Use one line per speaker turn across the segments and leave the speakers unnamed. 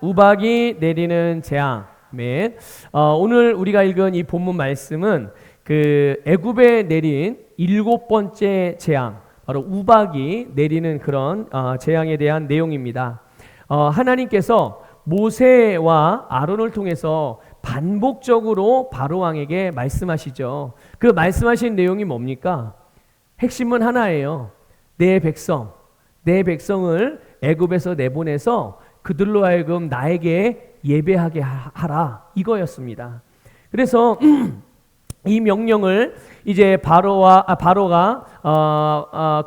우박이 내리는 재앙. 아멘. 오늘 우리가 읽은 이 본문 말씀은 그 애굽에 내린 7번째 재앙, 바로 우박이 내리는 그런 재앙에 대한 내용입니다. 하나님께서 모세와 아론을 통해서 반복적으로 바로 왕에게 말씀하시죠. 그 말씀하신 내용이 뭡니까? 핵심은 하나예요. 내 백성을 애굽에서 내보내서 그들로 하여금 나에게 예배하게 하라, 이거였습니다. 그래서 이 명령을 이제 바로가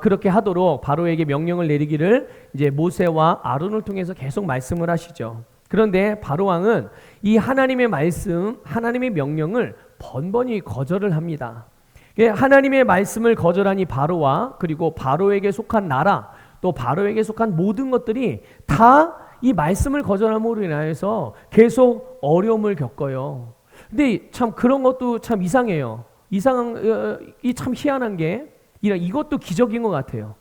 그렇게 하도록 바로에게 명령을 내리기를 이제 모세와 아론을 통해서 계속 말씀을 하시죠. 그런데 바로 왕은 이 하나님의 말씀, 하나님의 명령을 번번이 거절을 합니다. 하나님의 말씀을 거절한 이 바로와 그리고 바로에게 속한 나라, 또 바로에게 속한 모든 것들이 다 이 말씀을 거절함으로 인하여서 계속 어려움을 겪어요. 근데 참 그런 것도 참 이상해요. 이 참 희한한 게 이것도 기적인 것 같아요.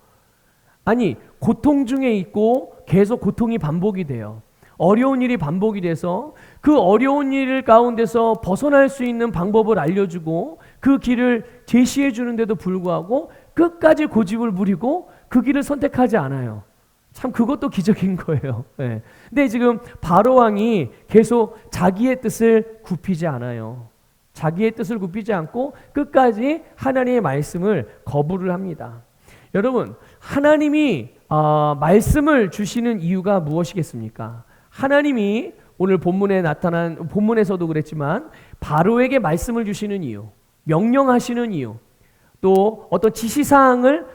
아니, 고통 중에 있고 계속 고통이 반복이 돼요. 어려운 일이 반복이 돼서 그 어려운 일 가운데서 벗어날 수 있는 방법을 알려주고 그 길을 제시해 주는데도 불구하고 끝까지 고집을 부리고 그 길을 선택하지 않아요. 참 그것도 기적인 거예요. 네. 근데 지금 바로 왕이 계속 자기의 뜻을 굽히지 않아요. 자기의 뜻을 굽히지 않고 끝까지 하나님의 말씀을 거부를 합니다. 여러분, 하나님이 말씀을 주시는 이유가 무엇이겠습니까? 하나님이 오늘 본문에서도 그랬지만 바로에게 말씀을 주시는 이유, 명령하시는 이유, 또 어떤 지시사항을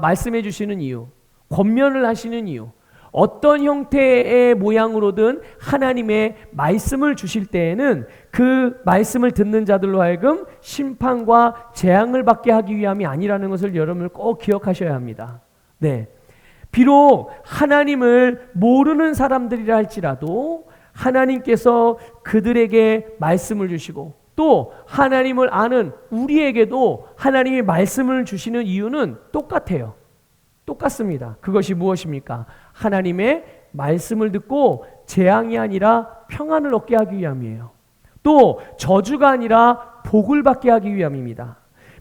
말씀해 주시는 이유, 권면을 하시는 이유, 어떤 형태의 모양으로든 하나님의 말씀을 주실 때에는 그 말씀을 듣는 자들로 하여금 심판과 재앙을 받게 하기 위함이 아니라는 것을 여러분 꼭 기억하셔야 합니다. 네, 비록 하나님을 모르는 사람들이라 할지라도 하나님께서 그들에게 말씀을 주시고 또 하나님을 아는 우리에게도 하나님이 말씀을 주시는 이유는 똑같습니다. 그것이 무엇입니까? 하나님의 말씀을 듣고 재앙이 아니라 평안을 얻게 하기 위함이에요. 또 저주가 아니라 복을 받게 하기 위함입니다.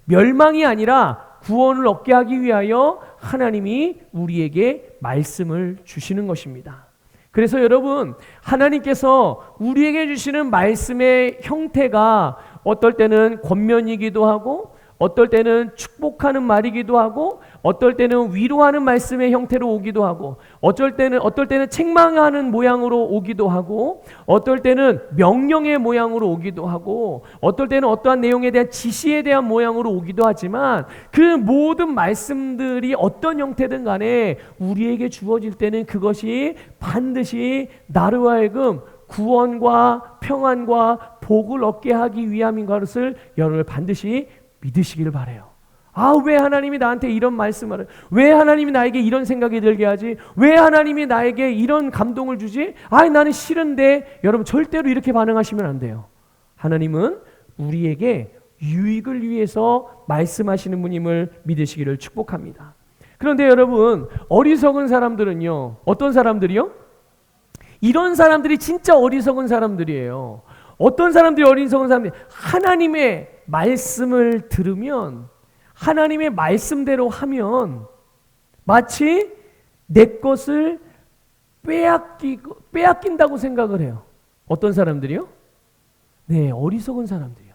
멸망이 아니라 구원을 얻게 하기 위하여 하나님이 우리에게 말씀을 주시는 것입니다. 그래서 여러분, 하나님께서 우리에게 주시는 말씀의 형태가 어떨 때는 권면이기도 하고 어떨 때는 축복하는 말이기도 하고 어떨 때는 위로하는 말씀의 형태로 오기도 하고 어떨 때는 책망하는 모양으로 오기도 하고 어떨 때는 명령의 모양으로 오기도 하고 어떨 때는 어떠한 내용에 대한 지시에 대한 모양으로 오기도 하지만 그 모든 말씀들이 어떤 형태든 간에 우리에게 주어질 때는 그것이 반드시 나로 하여금 구원과 평안과 복을 얻게 하기 위함인 것을 여러분 반드시 믿으시기를 바라요. 왜 하나님이 나한테 이런 말씀을, 왜 하나님이 나에게 이런 생각이 들게 하지? 왜 하나님이 나에게 이런 감동을 주지? 나는 싫은데. 여러분 절대로 이렇게 반응하시면 안 돼요. 하나님은 우리에게 유익을 위해서 말씀하시는 분임을 믿으시기를 축복합니다. 그런데 여러분, 어리석은 사람들은요, 어떤 사람들이요? 이런 사람들이 진짜 어리석은 사람들이에요. 어떤 사람들이 어리석은 사람들이 하나님의 말씀을 들으면 하나님의 말씀대로 하면 마치 내 것을 빼앗긴다고 생각을 해요. 어떤 사람들이요? 네, 어리석은 사람들이요.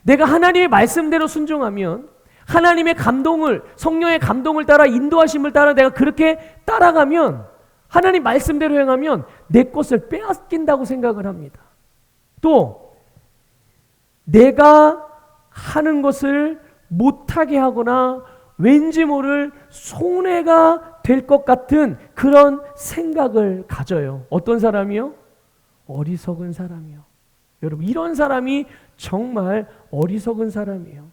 내가 하나님의 말씀대로 순종하면 하나님의 감동을, 성령의 감동을 따라 인도하심을 따라 내가 그렇게 따라가면 하나님 말씀대로 행하면 내 것을 빼앗긴다고 생각을 합니다. 또 내가 하는 것을 못하게 하거나 왠지 모를 손해가 될 것 같은 그런 생각을 가져요. 어떤 사람이요? 어리석은 사람이요. 여러분, 이런 사람이 정말 어리석은 사람이에요.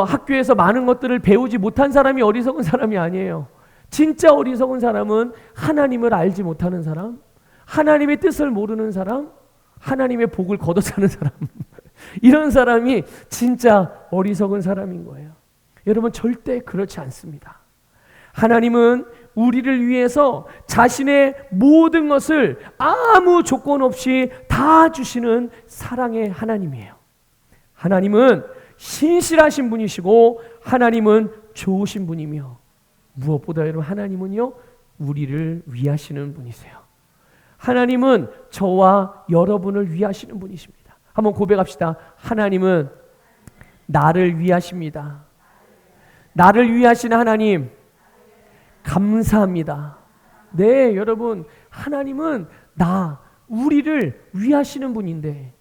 학교에서 많은 것들을 배우지 못한 사람이 어리석은 사람이 아니에요. 진짜 어리석은 사람은 하나님을 알지 못하는 사람, 하나님의 뜻을 모르는 사람, 하나님의 복을 걷어차는 사람, 이런 사람이 진짜 어리석은 사람인 거예요. 여러분 절대 그렇지 않습니다. 하나님은 우리를 위해서 자신의 모든 것을 아무 조건 없이 다 주시는 사랑의 하나님이에요. 하나님은 신실하신 분이시고 하나님은 좋으신 분이며 무엇보다 여러분 하나님은요 우리를 위하시는 분이세요. 하나님은 저와 여러분을 위하시는 분이십니다. 한번 고백합시다. 하나님은 나를 위하십니다. 나를 위하시는 하나님 감사합니다. 네, 여러분 하나님은 우리를 위하시는 분인데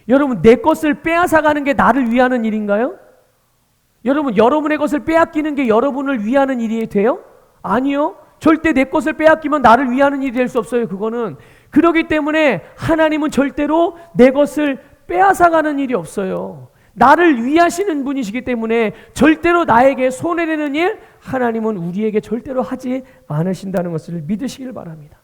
여러분 내 것을 빼앗아가는 게 나를 위하는 일인가요? 여러분 여러분의 것을 빼앗기는 게 여러분을 위하는 일이 돼요? 아니요. 절대 내 것을 빼앗기면 나를 위하는 일이 될 수 없어요. 그거는. 그렇기 때문에 하나님은 절대로 내 것을 빼앗아가는 일이 없어요. 나를 위하시는 분이시기 때문에 절대로 나에게 손해내는 일 하나님은 우리에게 절대로 하지 않으신다는 것을 믿으시길 바랍니다.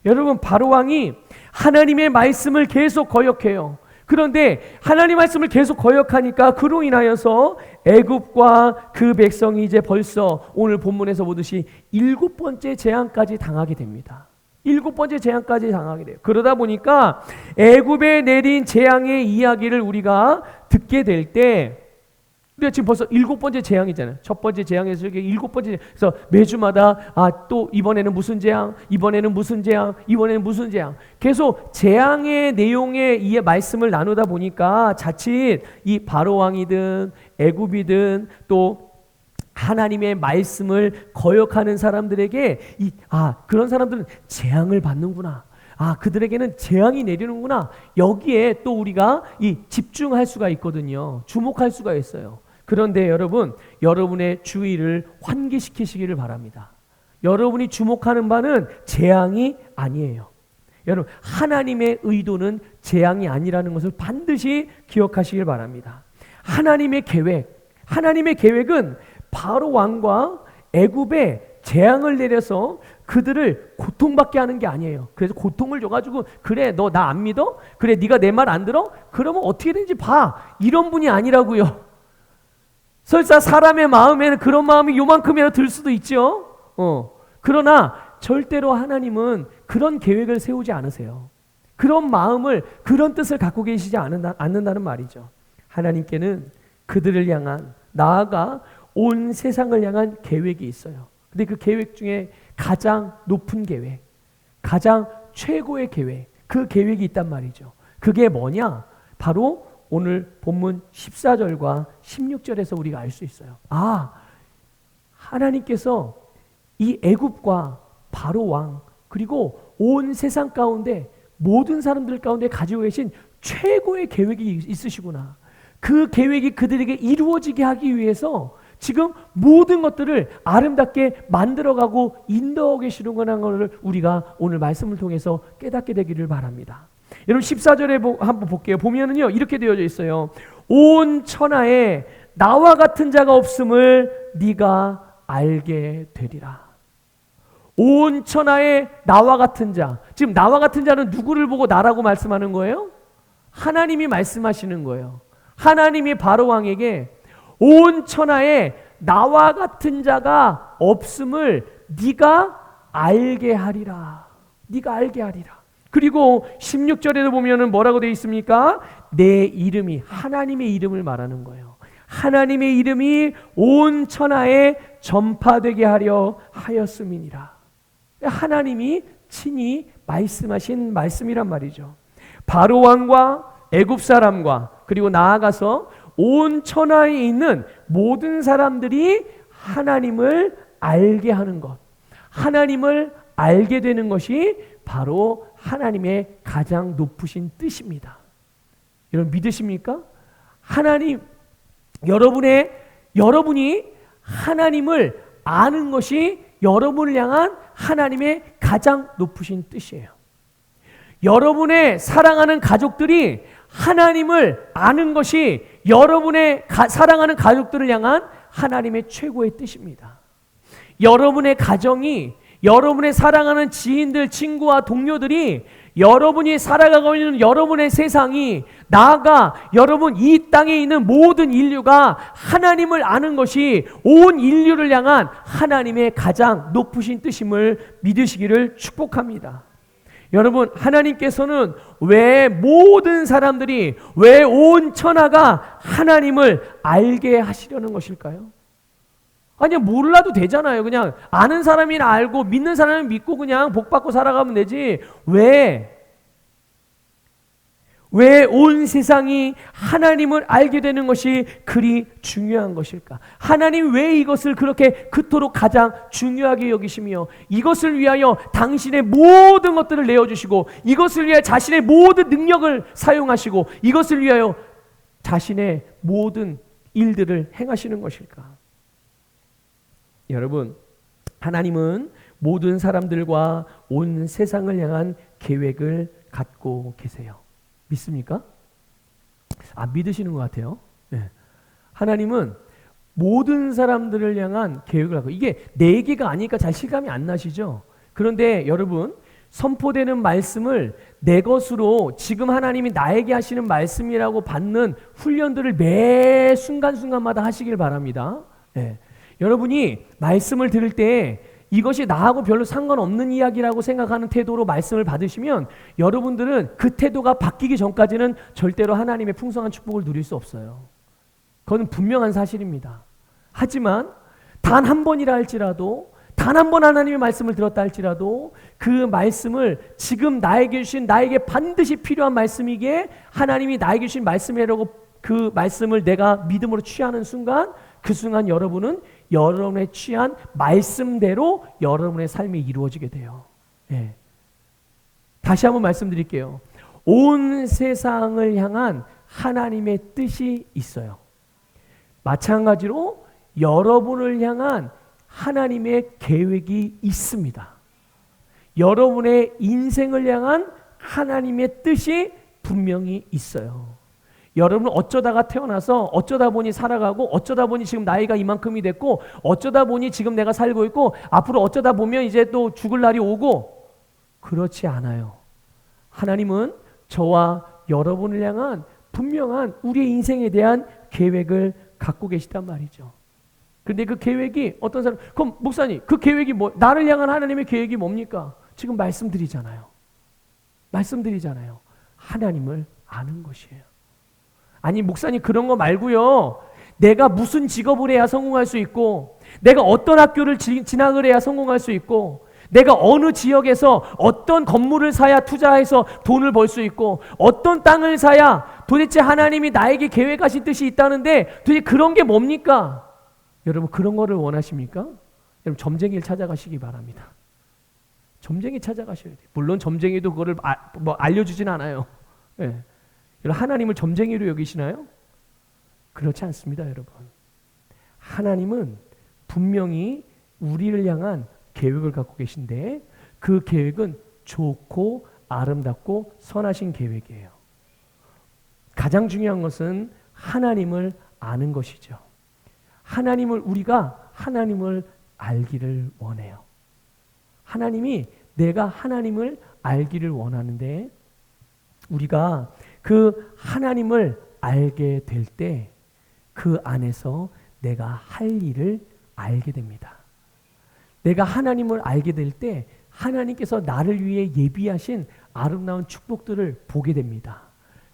여러분 바로왕이 하나님의 말씀을 계속 거역해요. 그런데 하나님 말씀을 계속 거역하니까 그로 인하여서 애굽과 그 백성이 이제 벌써 오늘 본문에서 보듯이 7번째 재앙까지 당하게 됩니다. 7번째 재앙까지 당하게 돼요. 그러다 보니까 애굽에 내린 재앙의 이야기를 우리가 듣게 될 때 우리가 지금 벌써 7번째 재앙이잖아요. 첫 번째 재앙에서 이렇게 7번째, 그래서 매주마다 또 이번에는 무슨 재앙, 이번에는 무슨 재앙, 이번에는 무슨 재앙. 계속 재앙의 내용의 이 말씀을 나누다 보니까 자칫 이 바로왕이든 애굽이든 또 하나님의 말씀을 거역하는 사람들에게 그런 사람들은 재앙을 받는구나. 그들에게는 재앙이 내리는구나. 여기에 또 우리가 집중할 수가 있거든요. 주목할 수가 있어요. 그런데 여러분, 여러분의 주의를 환기시키시기를 바랍니다. 여러분이 주목하는 바는 재앙이 아니에요. 여러분, 하나님의 의도는 재앙이 아니라는 것을 반드시 기억하시길 바랍니다. 하나님의 계획은 바로 왕과 애굽에 재앙을 내려서 그들을 고통받게 하는 게 아니에요. 그래서 고통을 줘가지고 그래 너 나 안 믿어? 그래 네가 내 말 안 들어? 그러면 어떻게 되는지 봐. 이런 분이 아니라고요. 설사 사람의 마음에는 그런 마음이 요만큼이나 들 수도 있죠. 그러나 절대로 하나님은 그런 계획을 세우지 않으세요. 그런 마음을 그런 뜻을 갖고 계시지 않는다는 말이죠. 하나님께는 그들을 향한 나아가 온 세상을 향한 계획이 있어요. 근데 그 계획 중에 가장 높은 계획, 가장 최고의 계획, 그 계획이 있단 말이죠. 그게 뭐냐? 바로 오늘 본문 14절과 16절에서 우리가 알 수 있어요. 하나님께서 이 애굽과 바로 왕 그리고 온 세상 가운데 모든 사람들 가운데 가지고 계신 최고의 계획이 있으시구나. 그 계획이 그들에게 이루어지게 하기 위해서 지금 모든 것들을 아름답게 만들어가고 인도하고 계시는구나 것을 우리가 오늘 말씀을 통해서 깨닫게 되기를 바랍니다. 여러분 14절에 한번 볼게요. 보면은요 이렇게 되어져 있어요. 온 천하에 나와 같은 자가 없음을 네가 알게 되리라. 온 천하에 나와 같은 자. 지금 나와 같은 자는 누구를 보고 나라고 말씀하는 거예요? 하나님이 말씀하시는 거예요. 하나님이 바로왕에게 온 천하에 나와 같은 자가 없음을 네가 알게 하리라. 네가 알게 하리라. 그리고 16절에도 보면은 뭐라고 되어 있습니까? 내 이름이 하나님의 이름을 말하는 거예요. 하나님의 이름이 온 천하에 전파되게 하려 하였음이니라. 하나님이 친히 말씀하신 말씀이란 말이죠. 바로 왕과 애굽 사람과 그리고 나아가서 온 천하에 있는 모든 사람들이 하나님을 알게 하는 것, 하나님을 알게 되는 것이 바로 하나님의 가장 높으신 뜻입니다. 여러분 믿으십니까? 여러분이 하나님을 아는 것이 여러분을 향한 하나님의 가장 높으신 뜻이에요. 여러분의 사랑하는 가족들이 하나님을 아는 것이 여러분의 사랑하는 가족들을 향한 하나님의 최고의 뜻입니다. 여러분의 가정이 여러분의 사랑하는 지인들, 친구와 동료들이 여러분이 살아가고 있는 여러분의 세상이 나아가 여러분 이 땅에 있는 모든 인류가 하나님을 아는 것이 온 인류를 향한 하나님의 가장 높으신 뜻임을 믿으시기를 축복합니다. 여러분, 하나님께서는 왜 모든 사람들이, 왜 온 천하가 하나님을 알게 하시려는 것일까요? 아니, 몰라도 되잖아요. 그냥 아는 사람이나 알고 믿는 사람은 믿고 그냥 복 받고 살아가면 되지. 왜 온 세상이 하나님을 알게 되는 것이 그리 중요한 것일까? 하나님 왜 이것을 그렇게 그토록 가장 중요하게 여기시며 이것을 위하여 당신의 모든 것들을 내어주시고 이것을 위하여 자신의 모든 능력을 사용하시고 이것을 위하여 자신의 모든 일들을 행하시는 것일까? 여러분, 하나님은 모든 사람들과 온 세상을 향한 계획을 갖고 계세요. 믿습니까? 안 믿으시는 것 같아요. 네. 하나님은 모든 사람들을 향한 계획을 갖고, 이게 내 얘기가 아니니까 잘 실감이 안 나시죠? 그런데 여러분, 선포되는 말씀을 내 것으로 지금 하나님이 나에게 하시는 말씀이라고 받는 훈련들을 매 순간순간마다 하시길 바랍니다. 네. 여러분이 말씀을 들을 때 이것이 나하고 별로 상관없는 이야기라고 생각하는 태도로 말씀을 받으시면 여러분들은 그 태도가 바뀌기 전까지는 절대로 하나님의 풍성한 축복을 누릴 수 없어요. 그건 분명한 사실입니다. 하지만 단 한 번이라 할지라도, 단 한 번 하나님의 말씀을 들었다 할지라도 그 말씀을 지금 나에게 주신, 나에게 반드시 필요한 말씀이기에 하나님이 나에게 주신 말씀이라고 그 말씀을 내가 믿음으로 취하는 순간, 그 순간 여러분은 여러분의 취한 말씀대로 여러분의 삶이 이루어지게 돼요. 예. 다시 한번 말씀드릴게요. 온 세상을 향한 하나님의 뜻이 있어요. 마찬가지로 여러분을 향한 하나님의 계획이 있습니다. 여러분의 인생을 향한 하나님의 뜻이 분명히 있어요. 여러분은 어쩌다가 태어나서 어쩌다 보니 살아가고 어쩌다 보니 지금 나이가 이만큼이 됐고 어쩌다 보니 지금 내가 살고 있고 앞으로 어쩌다 보면 이제 또 죽을 날이 오고, 그렇지 않아요. 하나님은 저와 여러분을 향한 분명한 우리의 인생에 대한 계획을 갖고 계시단 말이죠. 근데 그 계획이 어떤 사람, 그럼 목사님 그 계획이 뭐, 나를 향한 하나님의 계획이 뭡니까? 지금 말씀드리잖아요. 하나님을 아는 것이에요. 아니 목사님 그런 거 말고요, 내가 무슨 직업을 해야 성공할 수 있고, 내가 어떤 학교를 진학을 해야 성공할 수 있고, 내가 어느 지역에서 어떤 건물을 사야 투자해서 돈을 벌 수 있고, 어떤 땅을 사야 도대체 하나님이 나에게 계획하신 뜻이 있다는데 도대체 그런 게 뭡니까? 여러분 그런 거를 원하십니까? 여러분 점쟁이를 찾아가시기 바랍니다. 점쟁이 찾아가셔야 돼요. 물론 점쟁이도 그거를 알려주진 않아요. 네. 하나님을 점쟁이로 여기시나요? 그렇지 않습니다, 여러분. 하나님은 분명히 우리를 향한 계획을 갖고 계신데 그 계획은 좋고 아름답고 선하신 계획이에요. 가장 중요한 것은 하나님을 아는 것이죠. 우리가 하나님을 알기를 원해요. 내가 하나님을 알기를 원하는데 우리가 그 하나님을 알게 될 때 그 안에서 내가 할 일을 알게 됩니다. 내가 하나님을 알게 될 때 하나님께서 나를 위해 예비하신 아름다운 축복들을 보게 됩니다.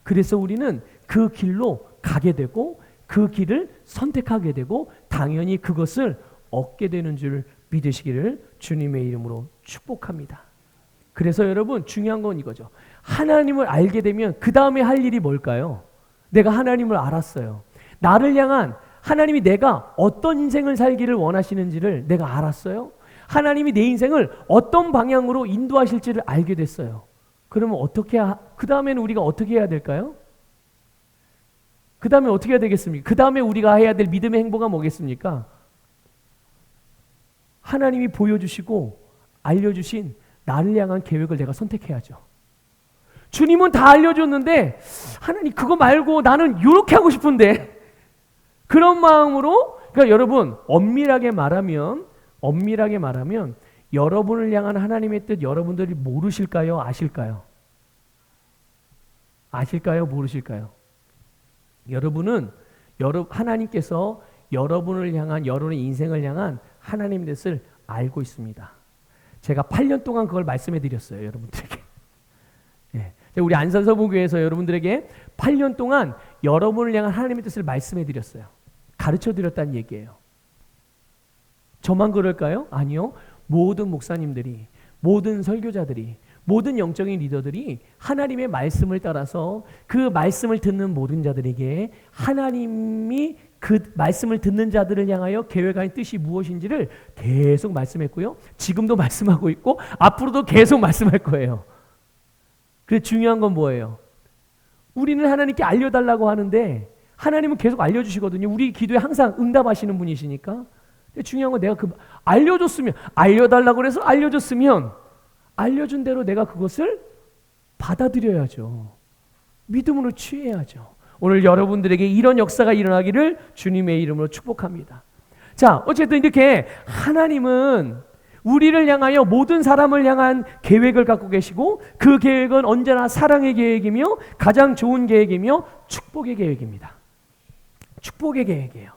그래서 우리는 그 길로 가게 되고 그 길을 선택하게 되고 당연히 그것을 얻게 되는 줄 믿으시기를 주님의 이름으로 축복합니다. 그래서 여러분 중요한 건 이거죠. 하나님을 알게 되면 그 다음에 할 일이 뭘까요? 내가 하나님을 알았어요. 나를 향한 하나님이 내가 어떤 인생을 살기를 원하시는지를 내가 알았어요. 하나님이 내 인생을 어떤 방향으로 인도하실지를 알게 됐어요. 그러면 그 다음에는 우리가 어떻게 해야 될까요? 그 다음에 어떻게 해야 되겠습니까? 그 다음에 우리가 해야 될 믿음의 행보가 뭐겠습니까? 하나님이 보여주시고 알려주신 나를 향한 계획을 내가 선택해야죠. 주님은 다 알려줬는데 하나님 그거 말고 나는 이렇게 하고 싶은데, 그런 마음으로, 그러니까 여러분 엄밀하게 말하면 여러분을 향한 하나님의 뜻 여러분들이 모르실까요? 아실까요? 아실까요? 모르실까요? 여러분은 하나님께서 여러분을 향한 여러분의 인생을 향한 하나님의 뜻을 알고 있습니다. 제가 8년 동안 그걸 말씀해 드렸어요, 여러분들에게. 예. 우리 안산서부교회에서 여러분들에게 8년 동안 여러분을 향한 하나님의 뜻을 말씀해 드렸어요. 가르쳐 드렸다는 얘기예요. 저만 그럴까요? 아니요. 모든 목사님들이, 모든 설교자들이, 모든 영적인 리더들이 하나님의 말씀을 따라서 그 말씀을 듣는 모든 자들에게 하나님이 그 말씀을 듣는 자들을 향하여 계획한 뜻이 무엇인지를 계속 말씀했고요. 지금도 말씀하고 있고 앞으로도 계속 말씀할 거예요. 그래서 중요한 건 뭐예요? 우리는 하나님께 알려달라고 하는데 하나님은 계속 알려주시거든요. 우리 기도에 항상 응답하시는 분이시니까. 근데 중요한 건 내가 알려줬으면, 알려달라고 그래서 알려줬으면 알려준 대로 내가 그것을 받아들여야죠. 믿음으로 취해야죠. 오늘 여러분들에게 이런 역사가 일어나기를 주님의 이름으로 축복합니다. 자, 어쨌든 이렇게 하나님은 우리를 향하여 모든 사람을 향한 계획을 갖고 계시고 그 계획은 언제나 사랑의 계획이며 가장 좋은 계획이며 축복의 계획입니다. 축복의 계획이에요.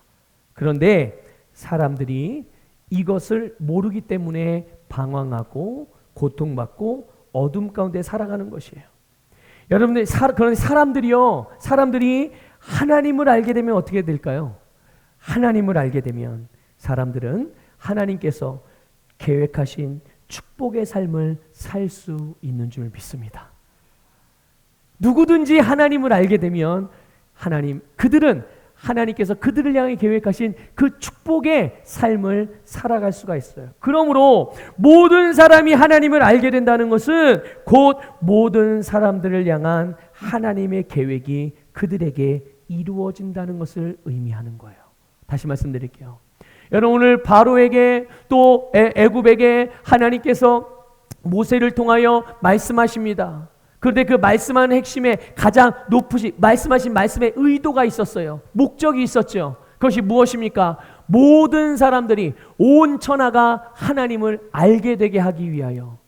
그런데 사람들이 이것을 모르기 때문에 방황하고 고통받고 어둠 가운데 살아가는 것이에요. 여러분들, 그런데 사람들이 하나님을 알게 되면 어떻게 될까요? 하나님을 알게 되면 사람들은 하나님께서 계획하신 축복의 삶을 살 수 있는 줄 믿습니다. 누구든지 하나님을 알게 되면 그들은 하나님께서 그들을 향해 계획하신 그 축복의 삶을 살아갈 수가 있어요. 그러므로 모든 사람이 하나님을 알게 된다는 것은 곧 모든 사람들을 향한 하나님의 계획이 그들에게 이루어진다는 것을 의미하는 거예요. 다시 말씀드릴게요. 여러분, 오늘 바로에게 또 애굽에게 하나님께서 모세를 통하여 말씀하십니다. 그런데 그 말씀하는 핵심에 가장 말씀하신 말씀에 의도가 있었어요. 목적이 있었죠. 그것이 무엇입니까? 모든 사람들이, 온 천하가 하나님을 알게 되게 하기 위하여.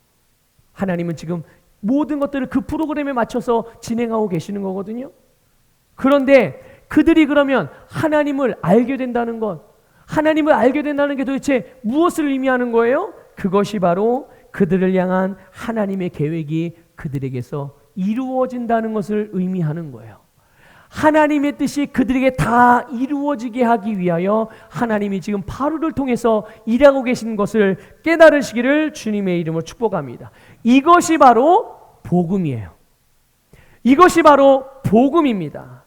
하나님은 지금 모든 것들을 그 프로그램에 맞춰서 진행하고 계시는 거거든요. 그런데 그들이 그러면 하나님을 알게 된다는 것, 하나님을 알게 된다는 게 도대체 무엇을 의미하는 거예요? 그것이 바로 그들을 향한 하나님의 계획이 그들에게서 이루어진다는 것을 의미하는 거예요. 하나님의 뜻이 그들에게 다 이루어지게 하기 위하여 하나님이 지금 바로를 통해서 일하고 계신 것을 깨달으시기를 주님의 이름으로 축복합니다. 이것이 바로 복음이에요. 이것이 바로 복음입니다.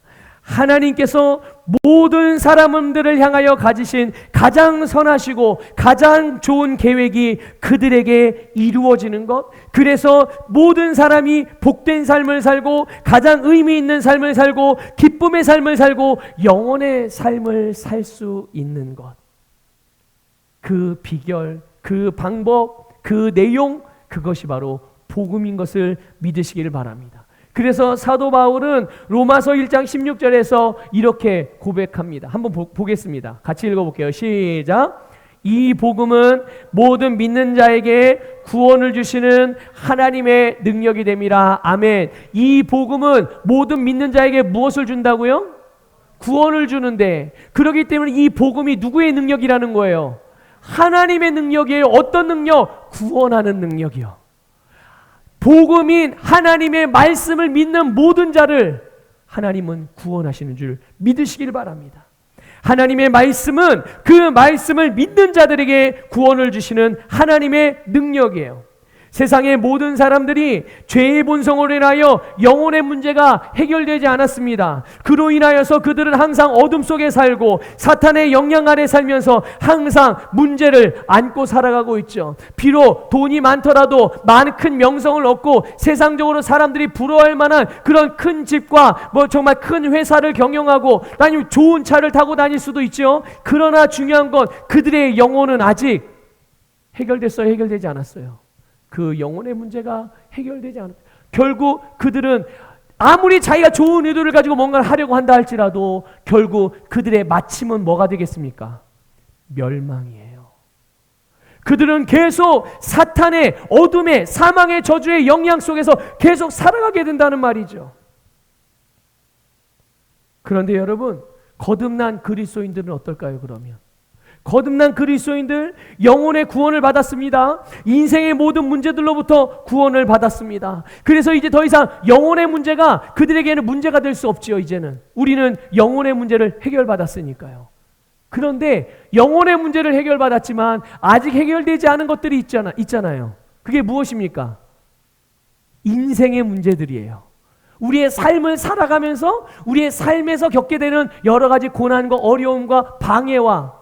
하나님께서 모든 사람들을 향하여 가지신 가장 선하시고 가장 좋은 계획이 그들에게 이루어지는 것, 그래서 모든 사람이 복된 삶을 살고 가장 의미 있는 삶을 살고 기쁨의 삶을 살고 영원의 삶을 살 수 있는 것, 그 비결, 그 방법, 그 내용, 그것이 바로 복음인 것을 믿으시기를 바랍니다. 그래서 사도 바울은 로마서 1장 16절에서 이렇게 고백합니다. 한번 보겠습니다. 같이 읽어볼게요. 시작. 이 복음은 모든 믿는 자에게 구원을 주시는 하나님의 능력이 됨이라. 아멘. 이 복음은 모든 믿는 자에게 무엇을 준다고요? 구원을 주는데, 그렇기 때문에 이 복음이 누구의 능력이라는 거예요? 하나님의 능력이에요. 어떤 능력? 구원하는 능력이요. 복음인 하나님의 말씀을 믿는 모든 자를 하나님은 구원하시는 줄 믿으시길 바랍니다. 하나님의 말씀은 그 말씀을 믿는 자들에게 구원을 주시는 하나님의 능력이에요. 세상의 모든 사람들이 죄의 본성으로 인하여 영혼의 문제가 해결되지 않았습니다. 그로 인하여서 그들은 항상 어둠 속에 살고 사탄의 영향 아래 살면서 항상 문제를 안고 살아가고 있죠. 비록 돈이 많더라도 큰 명성을 얻고 세상적으로 사람들이 부러워할 만한 그런 큰 집과 정말 큰 회사를 경영하고 아니면 좋은 차를 타고 다닐 수도 있죠. 그러나 중요한 건 그들의 영혼은 아직 해결됐어요? 해결되지 않았어요? 그 영혼의 문제가 해결되지 않았어요. 결국 그들은 아무리 자기가 좋은 의도를 가지고 뭔가를 하려고 한다 할지라도 결국 그들의 마침은 뭐가 되겠습니까? 멸망이에요. 그들은 계속 사탄의 어둠의 사망의 저주의 영향 속에서 계속 살아가게 된다는 말이죠. 그런데 여러분, 거듭난 그리스도인들은 어떨까요? 그러면 거듭난 그리스도인들 영혼의 구원을 받았습니다. 인생의 모든 문제들로부터 구원을 받았습니다. 그래서 이제 더 이상 영혼의 문제가 그들에게는 문제가 될 수 없지요. 이제는 우리는 영혼의 문제를 해결받았으니까요. 그런데 영혼의 문제를 해결받았지만 아직 해결되지 않은 것들이 있잖아요. 그게 무엇입니까? 인생의 문제들이에요. 우리의 삶을 살아가면서 우리의 삶에서 겪게 되는 여러 가지 고난과 어려움과 방해와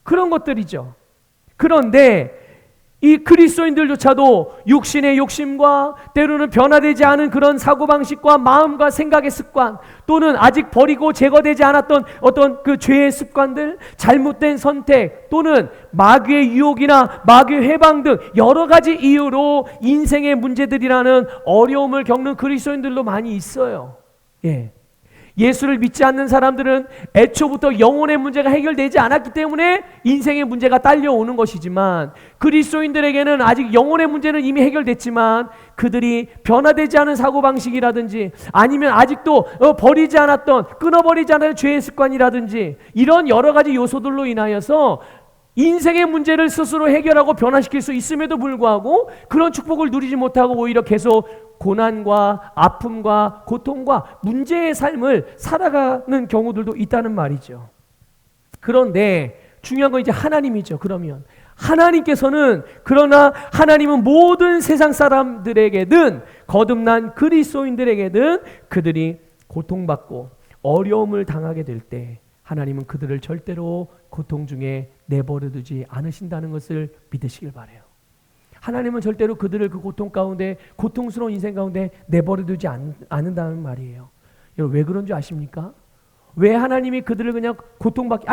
그런 것들이죠. 그런데 이 그리스도인들조차도 육신의 욕심과 때로는 변화되지 않은 그런 사고방식과 마음과 생각의 습관, 또는 아직 버리고 제거되지 않았던 어떤 그 죄의 습관들, 잘못된 선택, 또는 마귀의 유혹이나 마귀의 해방 등 여러 가지 이유로 인생의 문제들이라는 어려움을 겪는 그리스도인들도 많이 있어요. 예수를 믿지 않는 사람들은 애초부터 영혼의 문제가 해결되지 않았기 때문에 인생의 문제가 딸려오는 것이지만, 그리스도인들에게는 아직 영혼의 문제는 이미 해결됐지만 그들이 변화되지 않은 사고방식이라든지 아니면 아직도 버리지 않았던, 끊어버리지 않은 죄의 습관이라든지 이런 여러 가지 요소들로 인하여서 인생의 문제를 스스로 해결하고 변화시킬 수 있음에도 불구하고 그런 축복을 누리지 못하고 오히려 계속 고난과 아픔과 고통과 문제의 삶을 살아가는 경우들도 있다는 말이죠. 그런데 중요한 건 이제 하나님이죠. 그러면 하나님께서는, 그러나 하나님은 모든 세상 사람들에게든 거듭난 그리스도인들에게든 그들이 고통받고 어려움을 당하게 될 때 하나님은 그들을 절대로 고통 중에 내버려 두지 않으신다는 것을 믿으시길 바라요. 하나님은 절대로 그들을 그 고통 가운데, 고통스러운 인생 가운데 내버려 두지 않는다는 말이에요. 여러분, 왜 그런 줄 아십니까? 왜 하나님이 그들을 그냥 고통받게,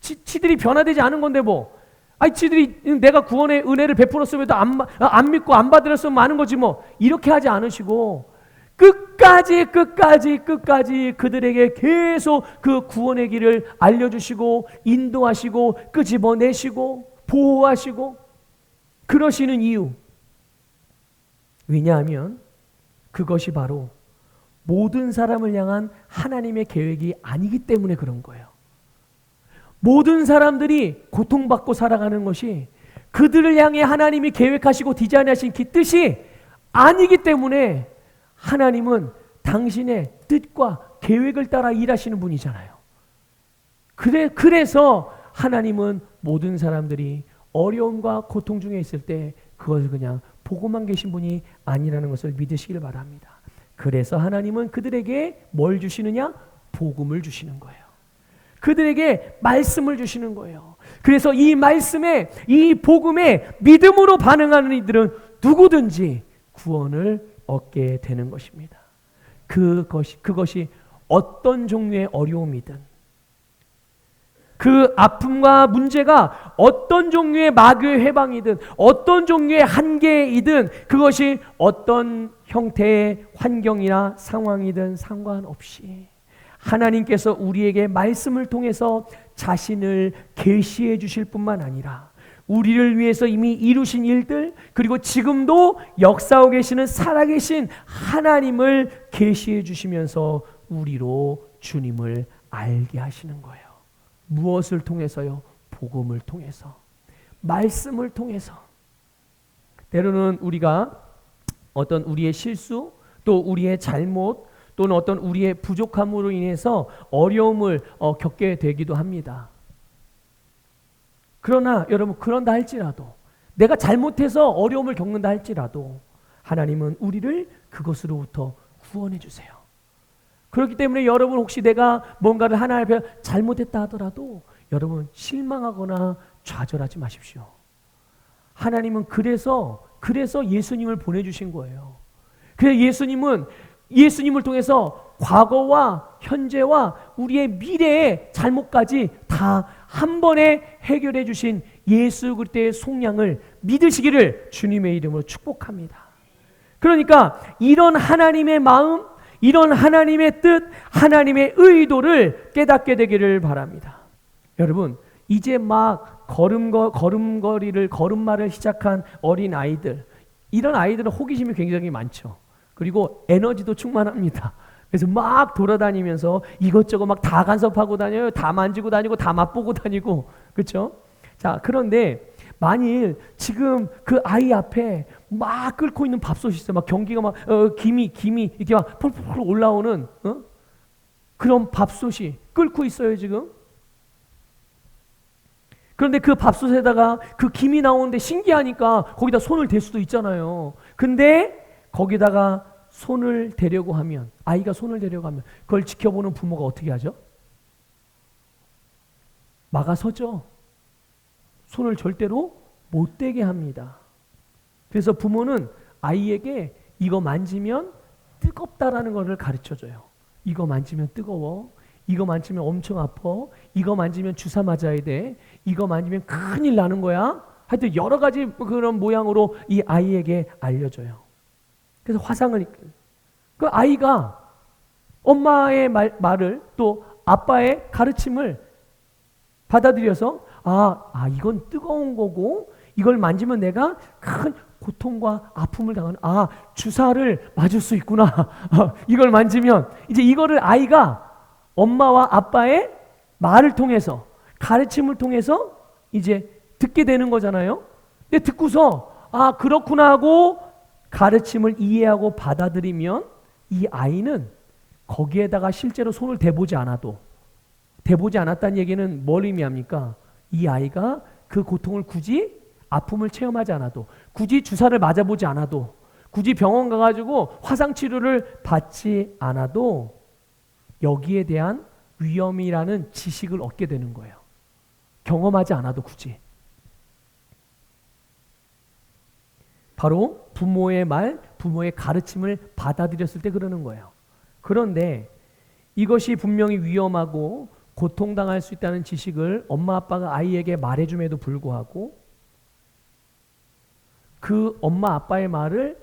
지들이 변화되지 않은 건데 뭐, 지들이 내가 구원의 은혜를 베풀었음에도 안 믿고 안 받으렸으면 많은 거지 뭐, 이렇게 하지 않으시고 끝까지 그들에게 계속 그 구원의 길을 알려주시고 인도하시고 끄집어내시고 보호하시고 그러시는 이유, 왜냐하면 그것이 바로 모든 사람을 향한 하나님의 계획이 아니기 때문에 그런 거예요. 모든 사람들이 고통받고 살아가는 것이 그들을 향해 하나님이 계획하시고 디자인하신 그 뜻이 아니기 때문에 하나님은 당신의 뜻과 계획을 따라 일하시는 분이잖아요. 그래서 하나님은 모든 사람들이 어려움과 고통 중에 있을 때 그것을 그냥 보고만 계신 분이 아니라는 것을 믿으시길 바랍니다. 그래서 하나님은 그들에게 뭘 주시느냐? 복음을 주시는 거예요. 그들에게 말씀을 주시는 거예요. 그래서 이 말씀에, 이 복음에 믿음으로 반응하는 이들은 누구든지 구원을 얻게 되는 것입니다. 그것이 어떤 종류의 어려움이든, 그 아픔과 문제가 어떤 종류의 마귀의 해방이든 어떤 종류의 한계이든 그것이 어떤 형태의 환경이나 상황이든 상관없이 하나님께서 우리에게 말씀을 통해서 자신을 계시해 주실 뿐만 아니라 우리를 위해서 이미 이루신 일들, 그리고 지금도 역사하고 계시는 살아계신 하나님을 계시해 주시면서 우리로 주님을 알게 하시는 거예요. 무엇을 통해서요? 복음을 통해서, 말씀을 통해서. 때로는 우리가 어떤 우리의 실수, 또 우리의 잘못, 또는 어떤 우리의 부족함으로 인해서 어려움을 겪게 되기도 합니다. 그러나 여러분, 그런다 할지라도, 내가 잘못해서 어려움을 겪는다 할지라도 하나님은 우리를 그것으로부터 구원해 주세요. 그렇기 때문에 여러분, 혹시 내가 뭔가를 하나님 앞에 잘못했다 하더라도 여러분 실망하거나 좌절하지 마십시오. 하나님은 그래서 예수님을 보내주신 거예요. 그래서 예수님을 통해서 과거와 현재와 우리의 미래의 잘못까지 다 한 번에 해결해 주신 예수 그리스도의 속량을 믿으시기를 주님의 이름으로 축복합니다. 그러니까 이런 하나님의 마음, 이런 하나님의 뜻, 하나님의 의도를 깨닫게 되기를 바랍니다. 여러분, 이제 막 걸음마를 시작한 어린 아이들, 이런 아이들은 호기심이 굉장히 많죠. 그리고 에너지도 충만합니다. 그래서 막 돌아다니면서 이것저것 막 다 간섭하고 다녀요. 다 만지고 다니고 다 맛보고 다니고, 그렇죠? 자, 그런데 만일 지금 그 아이 앞에 막 끓고 있는 밥솥이 있어요. 막 경기가 막 김이 이렇게 막 펄펄 올라오는 그런 밥솥이 끓고 있어요 지금. 그런데 그 밥솥에다가 그 김이 나오는데 신기하니까 거기다 손을 댈 수도 있잖아요. 근데 거기다가 손을 대려고 하면, 아이가 손을 대려고 하면 그걸 지켜보는 부모가 어떻게 하죠? 막아서죠. 손을 절대로 못 대게 합니다. 그래서 부모는 아이에게 이거 만지면 뜨겁다라는 것을 가르쳐줘요. 이거 만지면 뜨거워. 이거 만지면 엄청 아파. 이거 만지면 주사 맞아야 돼. 이거 만지면 큰일 나는 거야. 하여튼 여러 가지 그런 모양으로 이 아이에게 알려줘요. 그래서 화상을, 그 아이가 엄마의 말을 또 아빠의 가르침을 받아들여서 이건 뜨거운 거고 이걸 만지면 내가 큰 고통과 아픔을 당하는, 주사를 맞을 수 있구나. 이걸 만지면 이제 이거를 아이가 엄마와 아빠의 말을 통해서, 가르침을 통해서 이제 듣게 되는 거잖아요. 근데 듣고서 그렇구나 하고 가르침을 이해하고 받아들이면 이 아이는 거기에다가 실제로 손을 대보지 않았다는 얘기는 뭘 의미합니까? 이 아이가 그 고통을 굳이 아픔을 체험하지 않아도, 굳이 주사를 맞아보지 않아도, 굳이 병원 가가지고 화상 치료를 받지 않아도 여기에 대한 위험이라는 지식을 얻게 되는 거예요. 경험하지 않아도 굳이. 바로 부모의 말, 부모의 가르침을 받아들였을 때 그러는 거예요. 그런데 이것이 분명히 위험하고 고통당할 수 있다는 지식을 엄마 아빠가 아이에게 말해줌에도 불구하고 그 엄마 아빠의 말을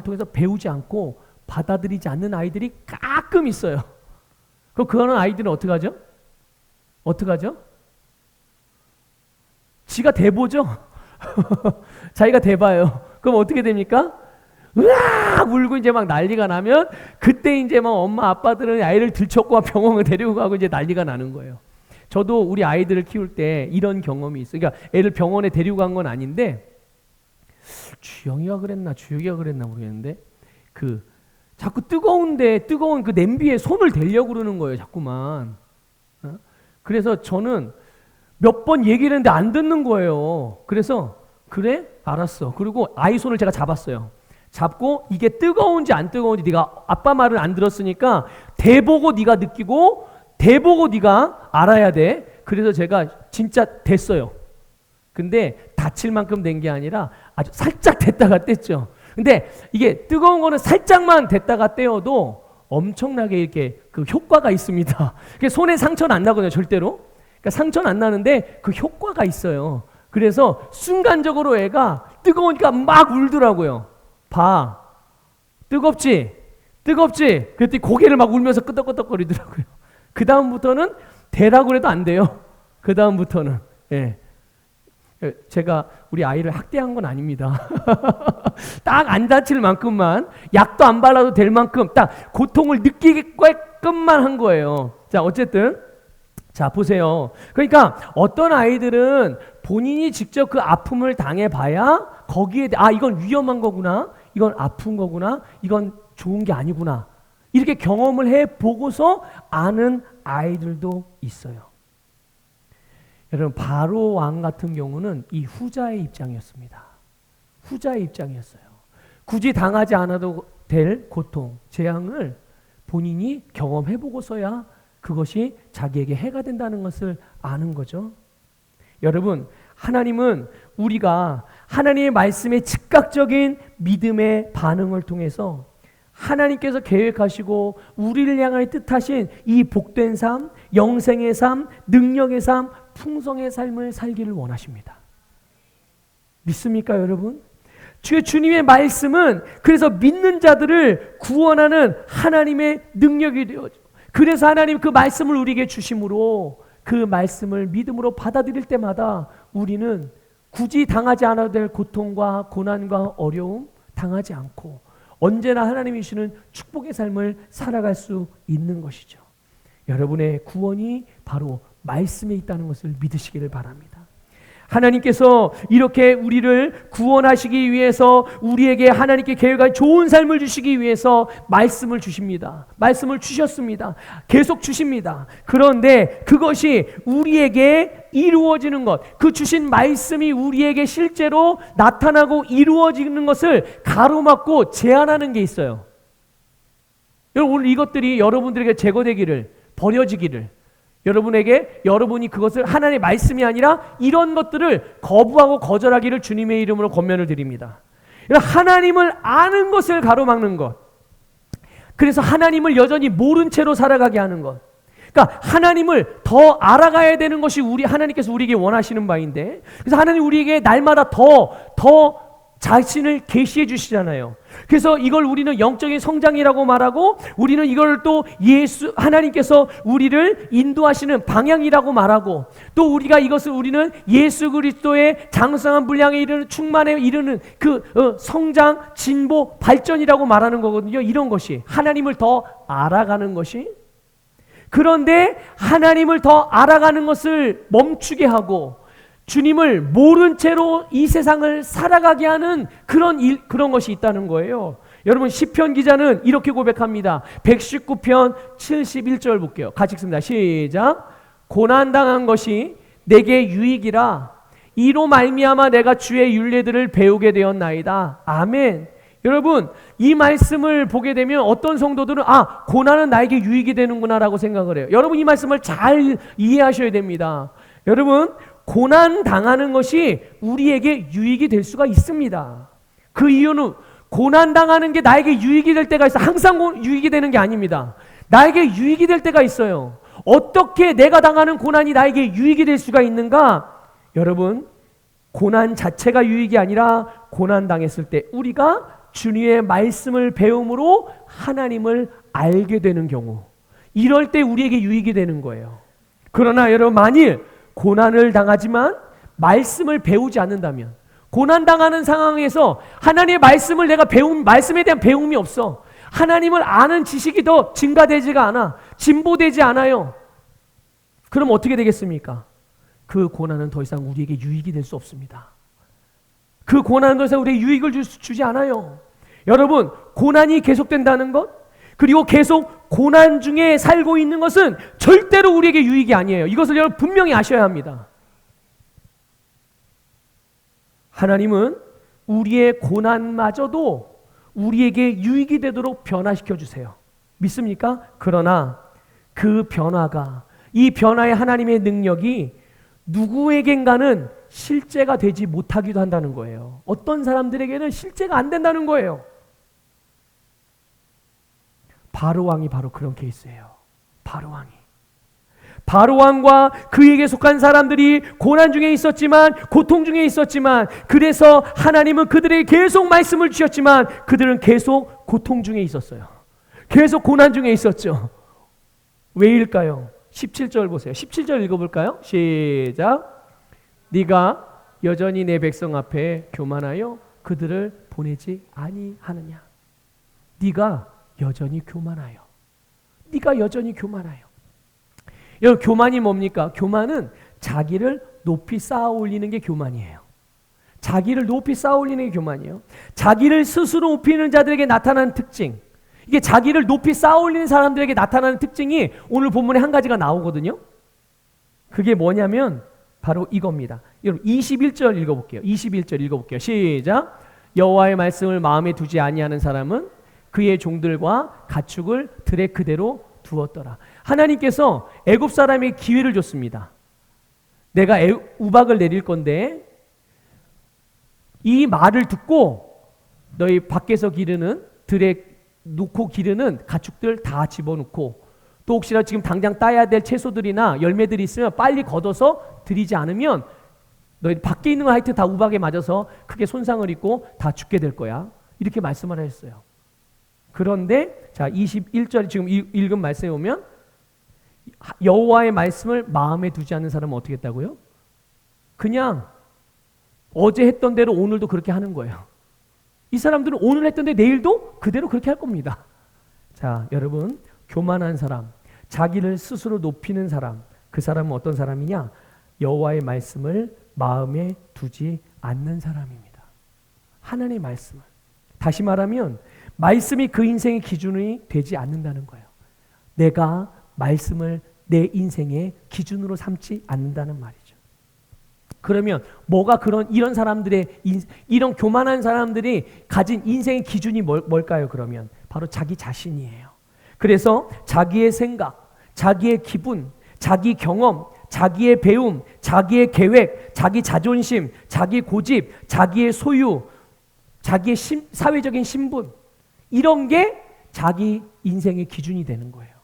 통해서 배우지 않고 받아들이지 않는 아이들이 가끔 있어요. 그런 아이들은 어떡하죠? 지가 대보죠? 자기가 대봐요. 그럼 어떻게 됩니까? 으악! 울고 이제 막 난리가 나면 그때 이제 막 엄마 아빠들은 아이를 들쳐고 병원을 데리고 가고 이제 난리가 나는 거예요. 저도 우리 아이들을 키울 때 이런 경험이 있어요. 그러니까 애를 병원에 데리고 간 건 아닌데 주영이가 그랬나 모르겠는데 자꾸 뜨거운 그 냄비에 손을 대려고 그러는 거예요. 자꾸만. 그래서 저는 몇 번 얘기를 했는데 안 듣는 거예요. 그래서 그래? 알았어. 그리고 아이 손을 제가 잡았어요. 잡고 이게 뜨거운지 안 뜨거운지 네가 아빠 말을 안 들었으니까 대보고 네가 느끼고 대보고 네가 알아야 돼. 그래서 제가 진짜 댔어요. 근데 다칠 만큼 된 게 아니라 아주 살짝 댔다가 뗐죠. 근데 이게 뜨거운 거는 살짝만 댔다가 떼어도 엄청나게 이렇게 그 효과가 있습니다. 손에 상처는 안 나거든요, 절대로. 그러니까 상처는 안 나는데 그 효과가 있어요. 그래서 순간적으로 애가 뜨거우니까 막 울더라고요. 봐, 뜨겁지? 그랬더니 고개를 막 울면서 끄덕끄덕거리더라고요. 그 다음부터는 대라고 해도 안 돼요. 그 다음부터는. 예. 제가 우리 아이를 학대한 건 아닙니다. 딱 안 다칠 만큼만, 약도 안 발라도 될 만큼 딱 고통을 느끼게끔만 한 거예요. 자, 어쨌든 자, 보세요. 그러니까 어떤 아이들은 본인이 직접 그 아픔을 당해봐야 거기에 이건 위험한 거구나, 이건 아픈 거구나, 이건 좋은 게 아니구나, 이렇게 경험을 해보고서 아는 아이들도 있어요. 여러분, 바로 왕 같은 경우는 이 후자의 입장이었습니다. 후자의 입장이었어요. 굳이 당하지 않아도 될 고통, 재앙을 본인이 경험해보고서야 그것이 자기에게 해가 된다는 것을 아는 거죠. 여러분, 하나님은 우리가 하나님의 말씀에 즉각적인 믿음의 반응을 통해서 하나님께서 계획하시고 우리를 향하여 뜻하신 이 복된 삶, 영생의 삶, 능력의 삶, 풍성의 삶을 살기를 원하십니다. 믿습니까, 여러분? 주님의 말씀은 그래서 믿는 자들을 구원하는 하나님의 능력이 되어져. 그래서 하나님 그 말씀을 우리에게 주심으로 그 말씀을 믿음으로 받아들일 때마다 우리는 굳이 당하지 않아도 될 고통과 고난과 어려움 당하지 않고 언제나 하나님이 주시는 축복의 삶을 살아갈 수 있는 것이죠. 여러분의 구원이 바로 말씀에 있다는 것을 믿으시기를 바랍니다. 하나님께서 이렇게 우리를 구원하시기 위해서 우리에게 하나님께 계획한 좋은 삶을 주시기 위해서 말씀을 주십니다. 말씀을 주셨습니다. 계속 주십니다. 그런데 그것이 우리에게 이루어지는 것, 그 주신 말씀이 우리에게 실제로 나타나고 이루어지는 것을 가로막고 제한하는 게 있어요. 여러분, 오늘 이것들이 여러분들에게 제거되기를, 버려지기를, 여러분이 그것을 하나님의 말씀이 아니라 이런 것들을 거부하고 거절하기를 주님의 이름으로 권면을 드립니다. 하나님을 아는 것을 가로막는 것, 그래서 하나님을 여전히 모른 채로 살아가게 하는 것, 그러니까 하나님을 더 알아가야 되는 것이 하나님께서 우리에게 원하시는 바인데, 그래서 하나님 우리에게 날마다 더 자신을 계시해 주시잖아요. 그래서 이걸 우리는 영적인 성장이라고 말하고, 우리는 이걸 또 하나님께서 우리를 인도하시는 방향이라고 말하고, 또 우리는 예수 그리스도의 장성한 분량에 이르는, 충만에 이르는 그 성장, 진보, 발전이라고 말하는 거거든요. 이런 것이 하나님을 더 알아가는 것이. 그런데 하나님을 더 알아가는 것을 멈추게 하고 주님을 모른 채로 이 세상을 살아가게 하는 그런 것이 있다는 거예요. 여러분, 시편 기자는 이렇게 고백합니다. 119편 71절 볼게요. 같이 읽습니다. 시작. 고난당한 것이 내게 유익이라 이로 말미암아 내가 주의 율례들을 배우게 되었나이다. 아멘. 여러분, 이 말씀을 보게 되면 어떤 성도들은 고난은 나에게 유익이 되는구나라고 생각을 해요. 여러분, 이 말씀을 잘 이해하셔야 됩니다. 여러분, 고난 당하는 것이 우리에게 유익이 될 수가 있습니다. 그 이유는 고난 당하는 게 나에게 유익이 될 때가 있어요. 항상 유익이 되는 게 아닙니다. 나에게 유익이 될 때가 있어요. 어떻게 내가 당하는 고난이 나에게 유익이 될 수가 있는가? 여러분, 고난 자체가 유익이 아니라 고난 당했을 때 우리가 주님의 말씀을 배움으로 하나님을 알게 되는 경우, 이럴 때 우리에게 유익이 되는 거예요. 그러나 여러분, 만일 고난을 당하지만 말씀을 배우지 않는다면, 고난당하는 상황에서 하나님의 말씀을 말씀에 대한 배움이 없어. 하나님을 아는 지식이 더 증가되지가 않아. 진보되지 않아요. 그럼 어떻게 되겠습니까? 그 고난은 더 이상 우리에게 유익이 될 수 없습니다. 그 고난은 더 이상 우리에게 유익을 주지 않아요. 여러분, 고난이 계속된다는 것, 그리고 계속 고난 중에 살고 있는 것은 절대로 우리에게 유익이 아니에요. 이것을 여러분 분명히 아셔야 합니다. 하나님은 우리의 고난마저도 우리에게 유익이 되도록 변화시켜 주세요. 믿습니까? 그러나 그 변화가, 이 변화의 하나님의 능력이 누구에겐가는 실제가 되지 못하기도 한다는 거예요. 어떤 사람들에게는 실제가 안 된다는 거예요. 바로왕이 바로 그런 케이스예요. 바로왕과 그에게 속한 사람들이 고난 중에 있었지만, 고통 중에 있었지만, 그래서 하나님은 그들에게 계속 말씀을 주셨지만 그들은 계속 고통 중에 있었어요. 계속 고난 중에 있었죠. 왜일까요? 17절 보세요. 17절 읽어볼까요? 시작. 네가 여전히 내 백성 앞에 교만하여 그들을 보내지 아니하느냐. 네가 여전히 교만하여. 여러분, 교만이 뭡니까? 교만은 자기를 높이 쌓아 올리는 게 교만이에요. 자기를 높이 쌓아 올리는 게 교만이에요. 자기를 스스로 높이는 자들에게 나타나는 특징, 이게 자기를 높이 쌓아 올리는 사람들에게 나타나는 특징이 오늘 본문에 한 가지가 나오거든요. 그게 뭐냐면 바로 이겁니다. 여러분, 21절 읽어볼게요. 21절 읽어볼게요. 시작. 여호와의 말씀을 마음에 두지 아니하는 사람은 그의 종들과 가축을 들에 그대로 두었더라. 하나님께서 애굽 사람에게 기회를 줬습니다. 내가 우박을 내릴 건데 이 말을 듣고 너희 밖에서 기르는, 들에 놓고 기르는 가축들 다 집어넣고, 또 혹시나 지금 당장 따야 될 채소들이나 열매들이 있으면 빨리 걷어서 드리지 않으면 너희 밖에 있는 거 하여튼 다 우박에 맞아서 크게 손상을 입고 다 죽게 될 거야. 이렇게 말씀을 하셨어요. 그런데 자, 21절 지금 읽은 말씀에 보면 여호와의 말씀을 마음에 두지 않는 사람은 어떻게 했다고요? 그냥 어제 했던 대로 오늘도 그렇게 하는 거예요. 이 사람들은 오늘 했던 데 내일도 그대로 그렇게 할 겁니다. 자, 여러분, 교만한 사람, 자기를 스스로 높이는 사람, 그 사람은 어떤 사람이냐? 여호와의 말씀을 마음에 두지 않는 사람입니다. 하나님의 말씀을. 다시 말하면 말씀이 그 인생의 기준이 되지 않는다는 거예요. 내가 말씀을 내 인생의 기준으로 삼지 않는다는 말이죠. 그러면 뭐가 이런 사람들의 이런 교만한 사람들이 가진 인생의 기준이 뭘까요? 그러면 바로 자기 자신이에요. 그래서 자기의 생각, 자기의 기분, 자기 경험, 자기의 배움, 자기의 계획, 자기 자존심, 자기 고집, 자기의 소유, 자기의 사회적인 신분, 이런 게 자기 인생의 기준이 되는 거예요.